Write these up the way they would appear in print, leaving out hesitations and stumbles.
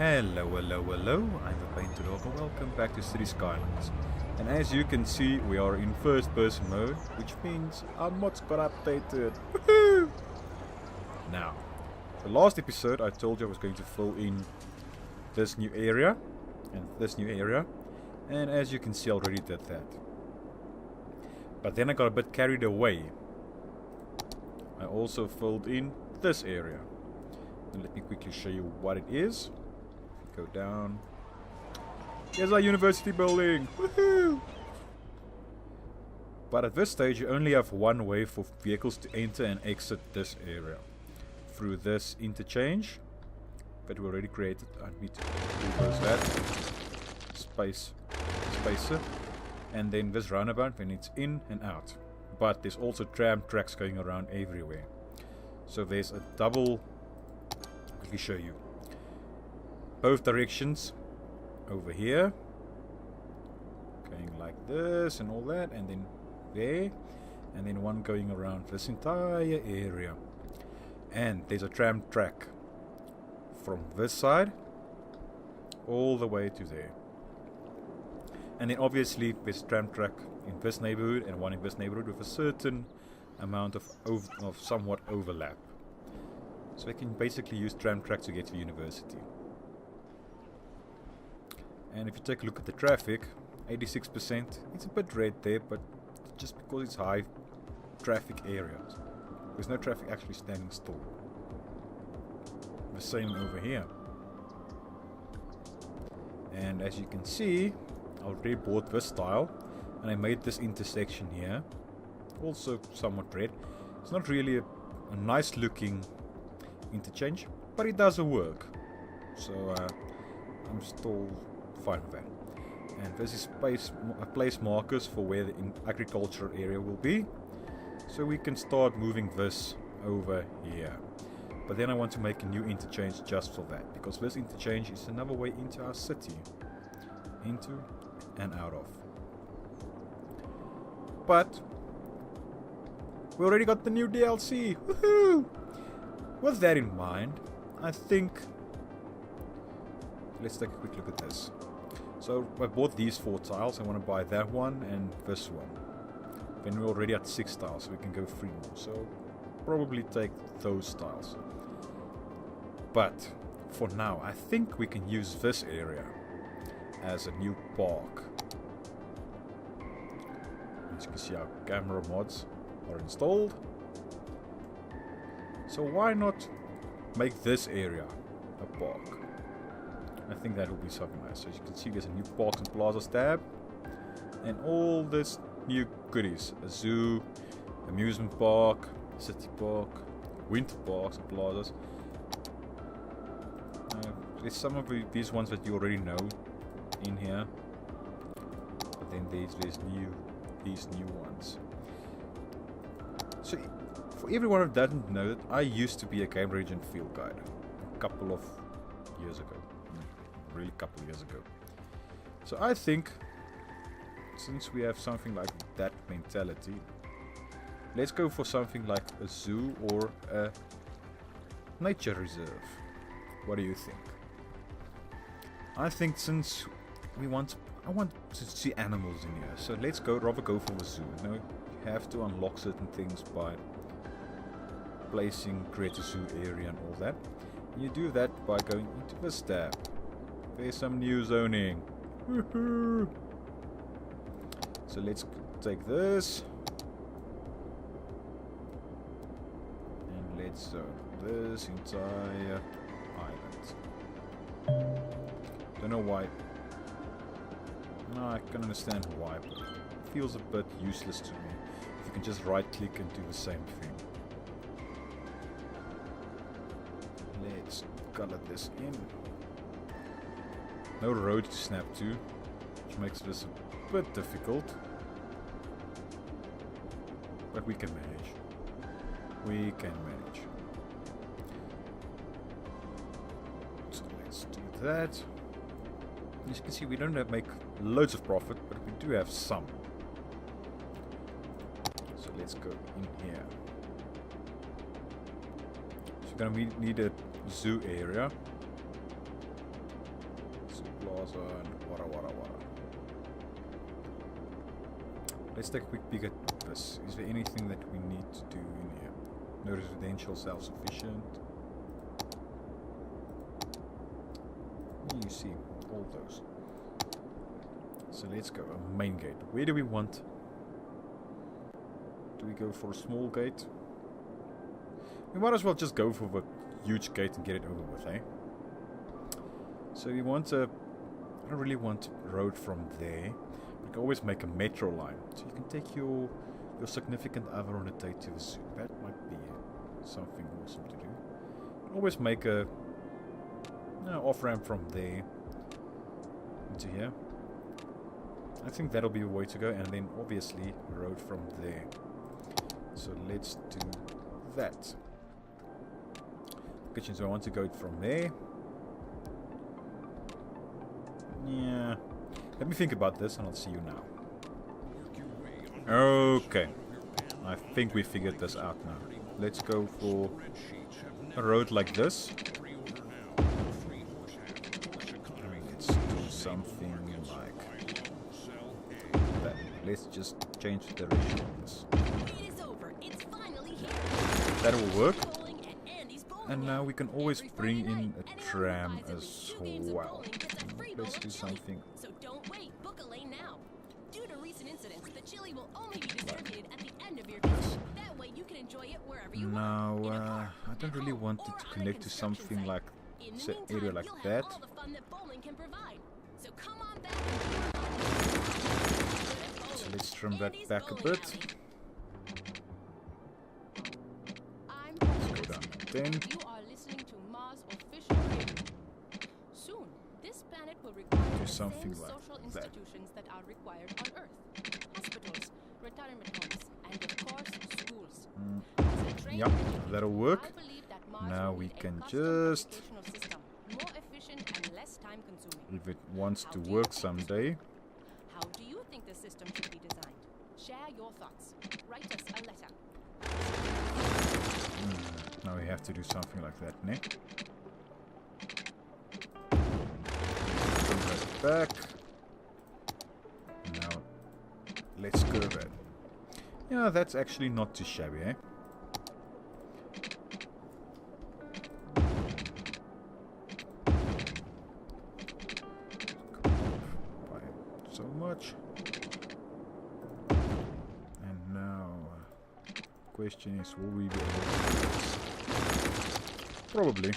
Hello, hello, hello, I'm the Painted Dog and welcome back to City Skylines. And as you can see, we are in first person mode, which means our mods got updated. Woohoo! Now, the last episode I told you I was going to fill in this new area and this new area, and as you can see I already did that. But then I got a bit carried away. I also filled in this area. And let me quickly show you what it is. Go down. Here's our university building. Woohoo! But at this stage you only have one way for vehicles to enter and exit this area. Through this interchange that we already created. I need to reverse that. Spacer. And then this roundabout when it's in and out. But there's also tram tracks going around everywhere. So there's a double. Let me show you. Both directions over here. Going like this and all that. And then there. And then one going around this entire area. And there's a tram track from this side all the way to there. And then obviously there's a tram track in this neighborhood and one in this neighborhood with a certain amount of somewhat overlap. So I can basically use tram track to get to the university. And if you take a look at the traffic, 86%, it's a bit red there, but just because it's high traffic areas. There's no traffic actually standing still. The same over here. And as you can see, I already bought this style and I made this intersection here also somewhat red. It's not really a nice looking interchange, but it does work, so I'm still fine with that. And this is place markers for where the agricultural area will be, so we can start moving this over here. But then I want to make a new interchange just for that, because this interchange is another way into our city, into and out of. But we already got the new DLC. Woohoo! With that in mind, I think let's take a quick look at this. So I bought these 4 tiles. I want to buy that one and this one. Then we're already at 6 tiles, so we can go 3 more. So probably take those tiles. But for now, I think we can use this area as a new park. As you can see, our camera mods are installed. So why not make this area a park? I think that will be something nice. So as you can see, there's a new Parks and Plazas tab. And all this new goodies. A zoo, amusement park, city park, winter parks and plazas. There's some of these ones that you already know in here. But then there's these new ones. So for everyone who doesn't know it, I used to be a game region field guide a couple of years ago. Really a couple of years ago. So I think, since we have something like that mentality, let's go for something like a zoo or a nature reserve. What do you think? I think since I want to see animals in here, so let's rather go for a zoo. You know, you have to unlock certain things by create a zoo area and all that. And you do that by going into this tab. There's some new zoning. Woohoo! So let's take this and let's zone this entire island. Don't know why. No, I can understand why, but it feels a bit useless to me if you can just right click and do the same thing. Let's color this in. No road to snap to, which makes this a bit difficult. But we can manage. We can manage. So let's do that. As you can see, we don't make loads of profit, but we do have some. So let's go in here. So we're gonna need a zoo area. plaza and wara wara wara. Let's take a quick peek at this. Is there anything that we need to do in here? No residential, self-sufficient. You see, all those. So let's go. A main gate. Where do we want? Do we go for a small gate? We might as well just go for the huge gate and get it over with, eh? So we want a... I don't really want a road from there. We can always make a metro line. So you can take your significant other on a date to the zoo. That might be something awesome to do. You can always make a off-ramp from there into here. I think that'll be the way to go. And then obviously a road from there. So let's do that. Kitchen, so I want to go from there. Yeah. Let me think about this and I'll see you now. Okay. I think we figured this out now. Let's go for a road like this. Let's do something like that. Let's just change the direction of this. That will work. And now we can always bring in a tram as well. Let's do something. So don't wait, book a lane now. Due to recent incidents, the chili will only be distributed at the end of your visit. That way you can enjoy it wherever you want. Now, I don't really want it to connect to something like an area like that. All the fun that bowling can provide. So come on back. So let's trim that back a bit. Let's go down to 10. You are listening to Mars official radio. Soon, this planet will require Do something the same like social that. institutions that are required on Earth. Hospitals, retirement homes, and of course, schools. As a trained Yep, educator, that'll work. I believe that Mars Now will we need a can custom just... educational system, more efficient and less time-consuming. If it wants to work someday. How do you think the system should be designed? Share your thoughts. Write us a letter. Now we have to do something like that, Nick. Bring that back. Now, let's curve it. Yeah, that's actually not too shabby, eh? By so much. And now, question is, will we be able to do this? Probably.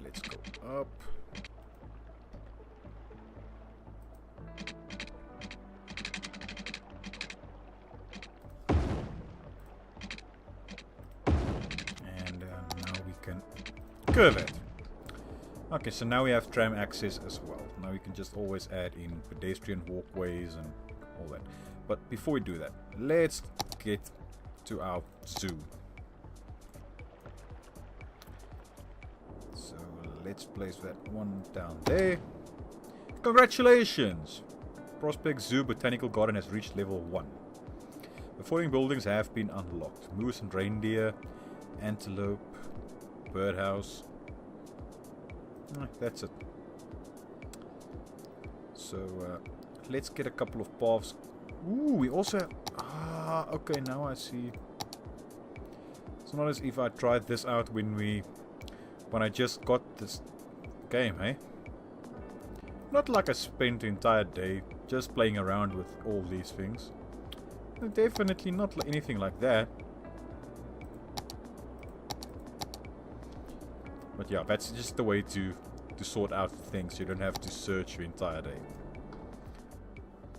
Let's go up. And now we can curve it. Okay, so now we have tram access as well. Now we can just always add in pedestrian walkways and all that. But before we do that, let's get to our zoo. So let's place that one down there. Congratulations! Prospect Zoo Botanical Garden has reached level 1. The following buildings have been unlocked. Moose and reindeer, antelope, birdhouse. That's it. So let's get a couple of paths. Ooh, we also have... okay, now I see. It's not as if I tried this out when I just got this game, eh? Not like I spent the entire day just playing around with all these things. Definitely not anything like that. But yeah, that's just the way to sort out things. You don't have to search the entire day.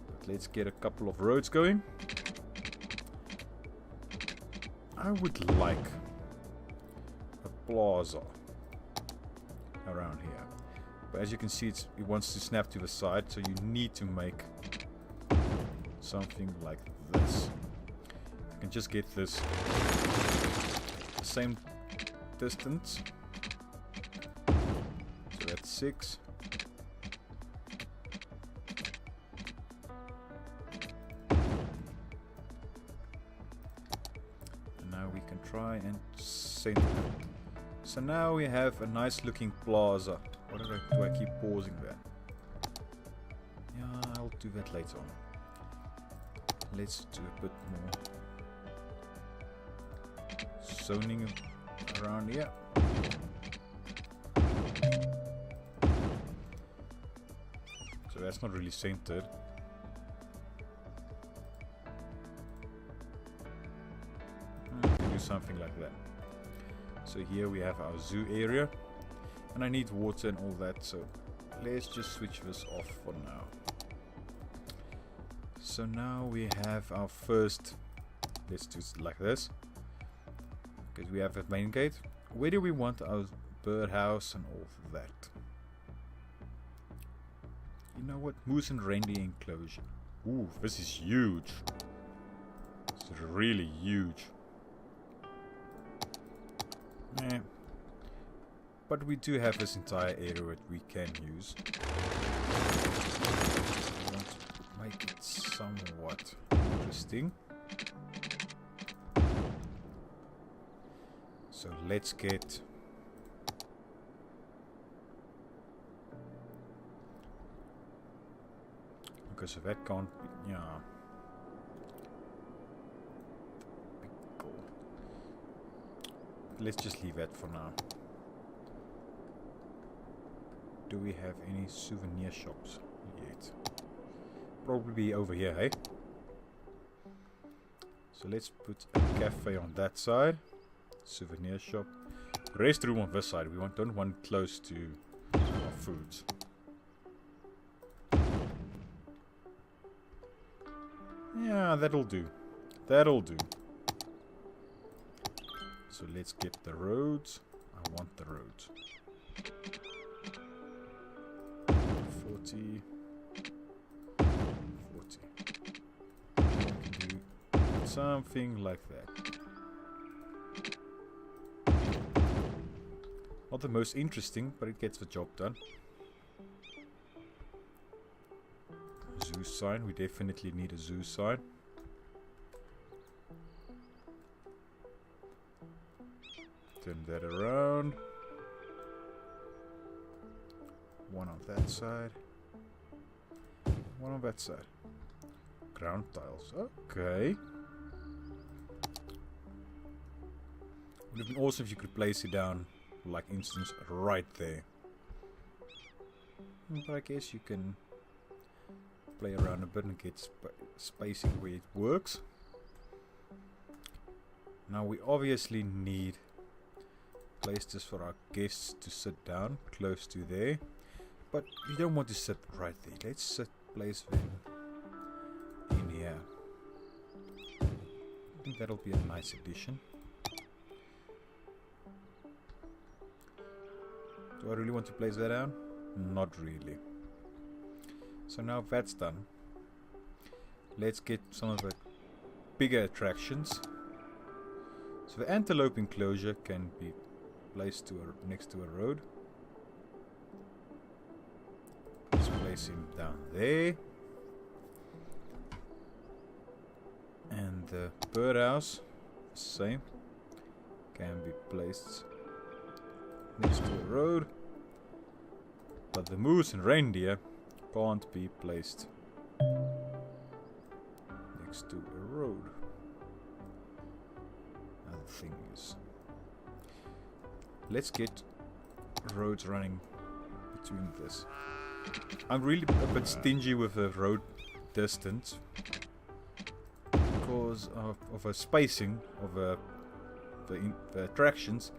But let's get a couple of roads going. I would like a plaza around here. But as you can see, it wants to snap to the side, so you need to make something like this. You can just get this the same distance. So that's 6. And now we can try and center it. So now we have a nice looking plaza. What do I keep pausing there? Yeah, I'll do that later on. Let's do a bit more zoning around here. So that's not really centered. Do something like that. So here we have our zoo area, and I need water and all that, so let's just switch this off for now. So now we have our first, let's do it like this, because we have a main gate. Where do we want our birdhouse and all of that? You know what, moose and reindeer enclosure. Ooh, this is huge. It's really huge. Yeah. But we do have this entire area that we can use. I want to make it somewhat interesting. So let's get okay, so that can't be, yeah. Let's just leave that for now. Do we have any souvenir shops yet? Probably over here, hey? So let's put a cafe on that side. Souvenir shop. Restroom on this side. We don't want close to our foods. Yeah, that'll do. That'll do. So let's get the roads. I want the roads. 40. 40. We can do something like that. Not the most interesting, but it gets the job done. Zoo sign. We definitely need a zoo sign. Turn that around. One on that side. One on that side. Ground tiles. Okay. Would have been awesome if you could place it down, like instance, right there. But I guess you can play around a bit and get spacing where it works. Now we obviously need places for our guests to sit down close to there, but we don't want to sit right there. Let's place them in here. I think that'll be a nice addition. Do I really want to place that down? Not really. So now that's done, let's get some of the bigger attractions. So the antelope enclosure can be placed next to a road. Let's place him down there. And the birdhouse, same, can be placed next to a road. But the moose and reindeer can't be placed next to a road. And the thing is, let's get roads running between this. I'm really a bit stingy with the road distance because of a spacing of the attractions,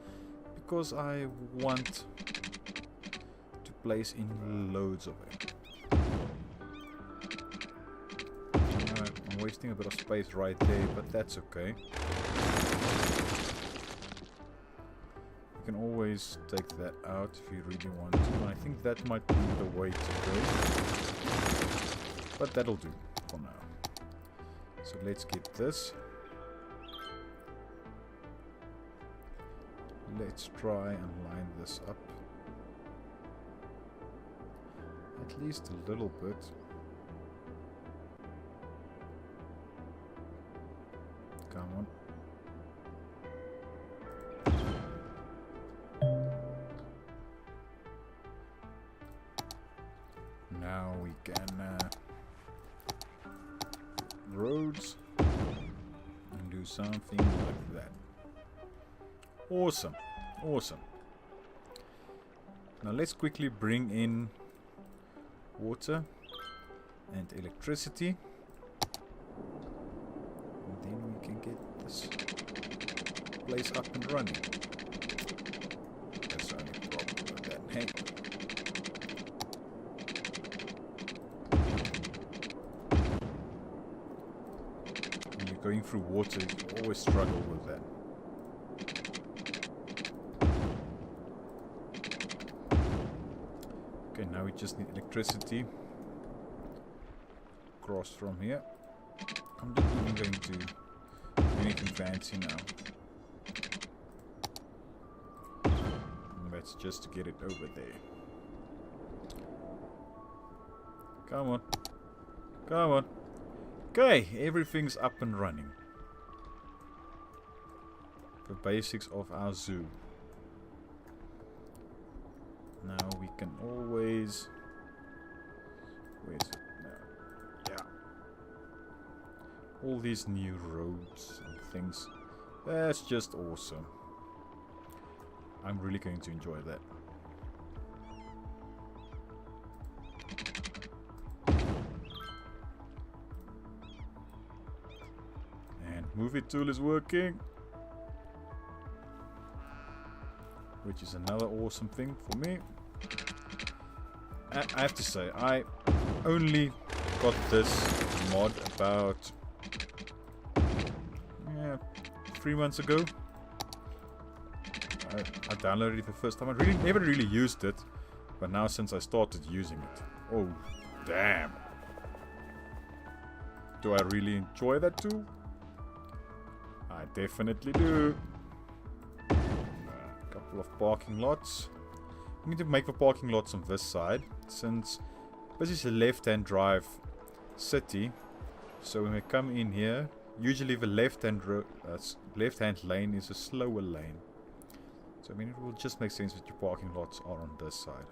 because I want to place in loads of it. I'm wasting a bit of space right there, but that's okay. You can always take that out if you really want to, and I think that might be the way to go. But that'll do for now. So let's get this. Let's try and line this up. At least a little bit. Come on. something like that. Awesome. Awesome. Now let's quickly bring in water and electricity. And then we can get this place up and running. That's the only problem with that. Hey. When you're going through water, you always struggle with that. Okay, now we just need electricity. Cross from here. I'm not even going to do anything fancy now. That's just to get it over there. Come on. Come on. Okay, everything's up and running. The basics of our zoo. Now we can always... Where's it now? Yeah. All these new roads and things. That's just awesome. I'm really going to enjoy that. And movie tool is working. Which is another awesome thing for me. I have to say, I only got this mod about 3 months ago. I downloaded it the first time. I never really used it, but now since I started using it, oh damn! Do I really enjoy that too? I definitely do. A couple of parking lots. I need to make the parking lots on this side, since this is a left-hand drive city. So when we come in here, usually the left-hand lane is a slower lane. So I mean, it will just make sense that your parking lots are on this side.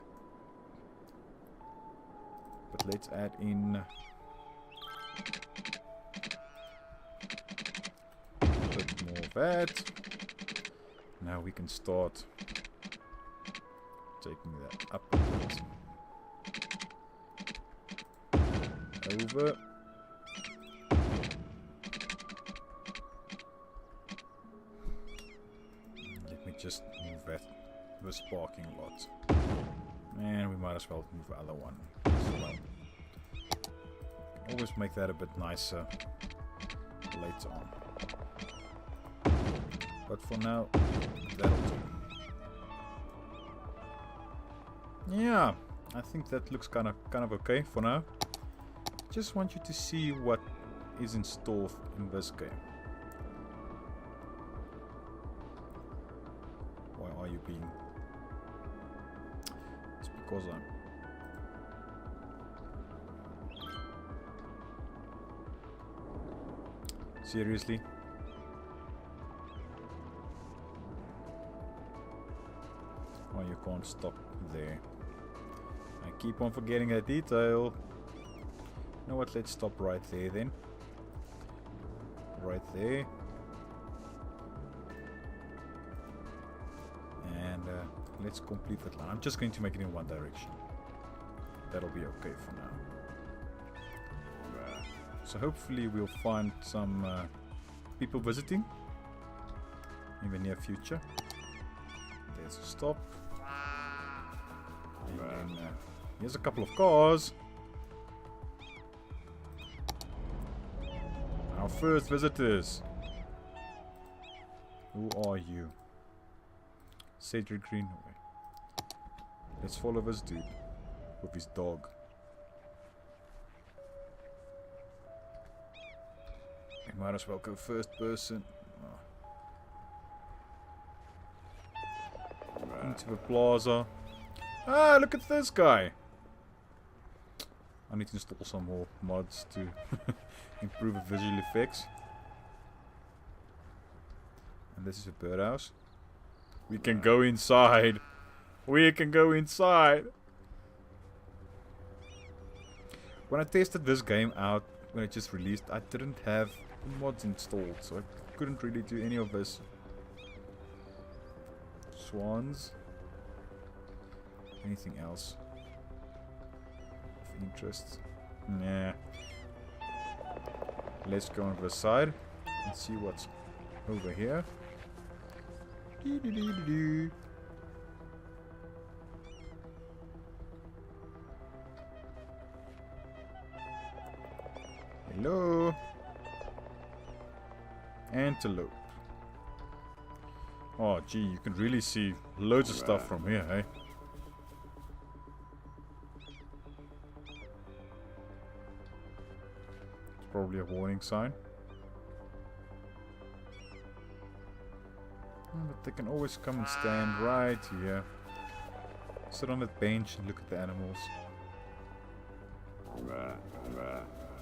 But let's add in a bit more of that. Now we can start taking that up a bit. Over. Just move this parking lot. And we might as well move the other one as well. Always make that a bit nicer later on. But for now, that'll do. Yeah, I think that looks kind of okay for now. Just want you to see what is in store in this game. Are you being? It's because I'm. Seriously? Oh, you can't stop there. I keep on forgetting that detail. You know what? Let's stop right there then. Right there. Let's complete that line. I'm just going to make it in one direction. That'll be okay for now. So hopefully we'll find some people visiting in the near future. There's a stop. And then here's a couple of cars. Our first visitors. Who are you? Cedric Greenway. Let's follow this dude with his dog. We might as well go first person. Into the plaza. Ah, look at this guy. I need to install some more mods to improve the visual effects. And this is a birdhouse. We can go inside. We can go inside. When I tested this game out, when it just released, I didn't have mods installed, so I couldn't really do any of this. Swans. Anything else of interest? Nah. Let's go on the side and see what's over here. Dee-dee-dee-dee-dee. Hello. Antelope. Oh gee, you can really see loads of stuff from here, eh? It's probably a warning sign. But they can always come and stand right here. Sit on that bench and look at the animals.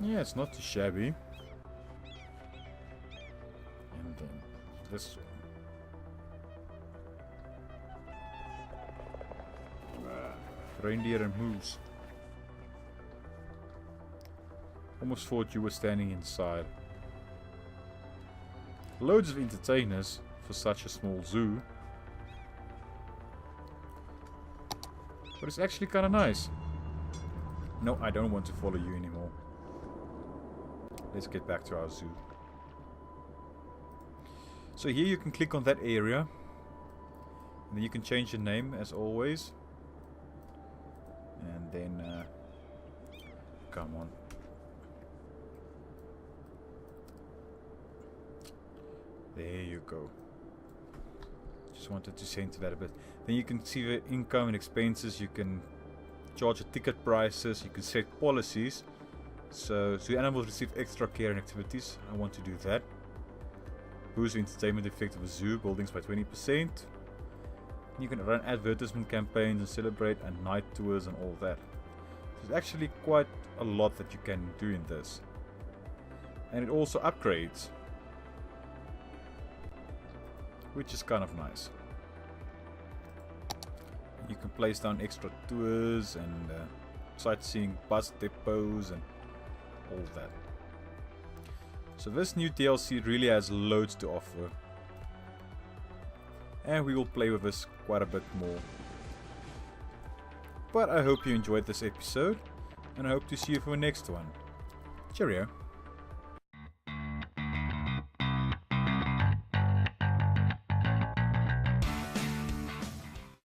Yeah, it's not too shabby. And then this one. Reindeer and moose. Almost thought you were standing inside. Loads of entertainers for such a small zoo. But it's actually kind of nice. No, I don't want to follow you anymore. Let's get back to our zoo. So here you can click on that area. And then you can change the name as always. And then, come on. There you go. Just wanted to center that a bit. Then you can see the income and expenses. You can charge the ticket prices. You can set policies. So animals receive extra care and activities. I want to do that. Boost the entertainment effect of a zoo. Buildings by 20%. You can run advertisement campaigns and celebrate and night tours and all that. There's actually quite a lot that you can do in this. And it also upgrades. Which is kind of nice. You can place down extra tours and sightseeing bus depots and all that. So this new DLC really has loads to offer. And we will play with this quite a bit more. But I hope you enjoyed this episode. And I hope to see you for the next one. Cheerio.